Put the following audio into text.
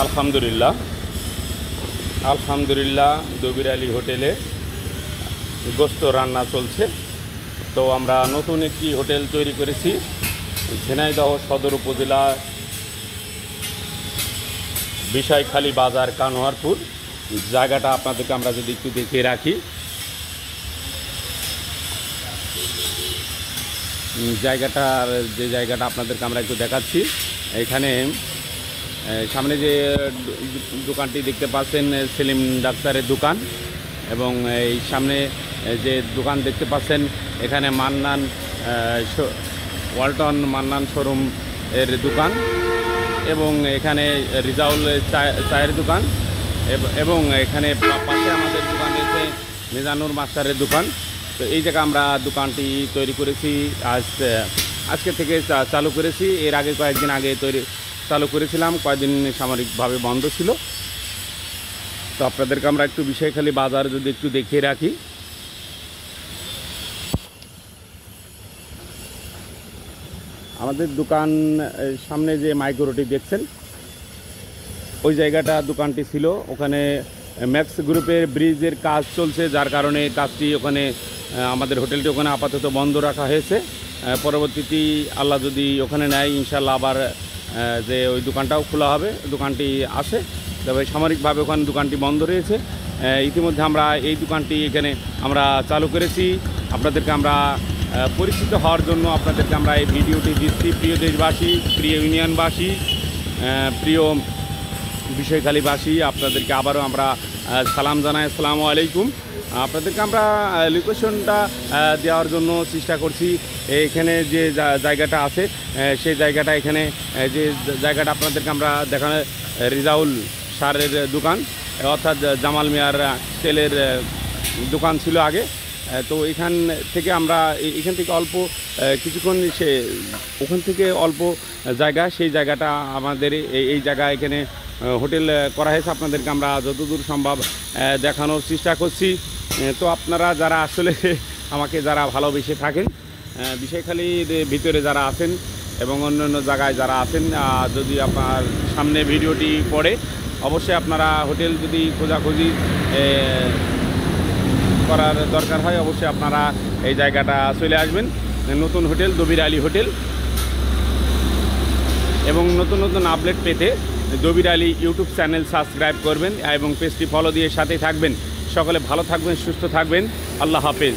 আলহামদুলিল্লাহ আলহামদুলিল্লাহ দবির আলী হোটেলে গোস্ত রান্না চলছে। তো আমরা নতুন একটি হোটেল তৈরি করেছি ঝিনাইদহ সদর উপজেলা বিষয়খালী বাজার কানোয়ারপুর। জায়গাটা আপনাদেরকে আমরা যদি একটু দেখিয়ে রাখি, যে জায়গাটা আপনাদেরকে আমরা একটু দেখাচ্ছি। এখানে সামনে যে দোকানটি দেখতে পাচ্ছেন সেলিম ডাক্তারের দোকান, এবং এই সামনে যে দোকান দেখতে পাচ্ছেন এখানে মান্নান ওয়ালটন মান্নান শোরুম এর দোকান, এবং এখানে রিজাউল চায়ের দোকান, এবং এখানে পাশে আমাদের দোকান রয়েছে মিজানুর মাস্টারের দোকান। তো এই জায়গায় আমরা দোকানটি তৈরি করেছি, আজকে থেকে চালু করেছি। এর আগে কয়েকদিন আগে চালু করেছিলাম, কয়েকদিন সামরিকভাবে বন্ধ ছিল। তো আপনাদেরকে আমরা একটু বিষয়খালী বাজার যদি একটু দেখিয়ে রাখি। আমাদের দোকান সামনে যে মাইক্রোটি দেখছেন ওই জায়গাটা দোকানটি ছিল, ওখানে ম্যাক্স গ্রুপের ব্রিজের কাজ চলছে, যার কারণে কাজটি ওখানে আমাদের হোটেলটি ওখানে আপাতত বন্ধ রাখা হয়েছে। পরবর্তীতে আল্লাহ যদি ওখানে নেয় ইনশাল্লাহ আবার যে ওই দোকানটাও খোলা হবে, দোকানটি আছে। তবে সামরিকভাবে ওখানে দোকানটি বন্ধ রয়েছে। ইতিমধ্যে আমরা এই দোকানটি এখানে আমরা চালু করেছি। আপনাদেরকে আমরা পরিচিত হওয়ার জন্য আপনাদেরকে আমরা এই ভিডিওটি দিচ্ছি। প্রিয় দেশবাসী, প্রিয় ইউনিয়নবাসী, প্রিয় বিষয়খালীবাসী, আপনাদেরকে আবারও আমরা সালাম জানাই, আসসালামু আলাইকুম। আপনাদেরকে আমরা লোকেশনটা দেওয়ার জন্য চেষ্টা করছি। এখানে যে জায়গাটা আছে সেই জায়গাটা, এখানে যে জায়গাটা আপনাদেরকে আমরা দেখানো রিজাউল সারের দোকান, অর্থাৎ জামাল মিয়ার তেলের দোকান ছিল আগে। তো এখান থেকে অল্প কিছুক্ষণ ওখান থেকে অল্প জায়গা, সেই জায়গাটা আমাদের এই জায়গা এখানে হোটেল করা হয়েছে। আপনাদেরকে আমরা যতদূর সম্ভব দেখানোর চেষ্টা করছি। তো আপনারা যারা আসলে আমাকে যারা ভালোবেসে থাকেন, বিষয়খালীর ভিতরে যারা আছেন এবং অন্যান্য জায়গায় যারা আছেন, যদি আপনার সামনে ভিডিওটি পড়ে অবশ্যই আপনারা হোটেল যদি খোঁজাখুঁজি করার দরকার হয় অবশ্যই আপনারা এই জায়গাটা চলে আসবেন। নতুন হোটেল দবির আলী হোটেল, এবং নতুন নতুন আপডেট পেতে Dabir Ali YouTube channel subscribe করবেন এবং পেজটি ফলো দিয়ে সাথে থাকবেন। সকলে ভালো থাকবেন, সুস্থ থাকবেন। আল্লাহ হাফেজ।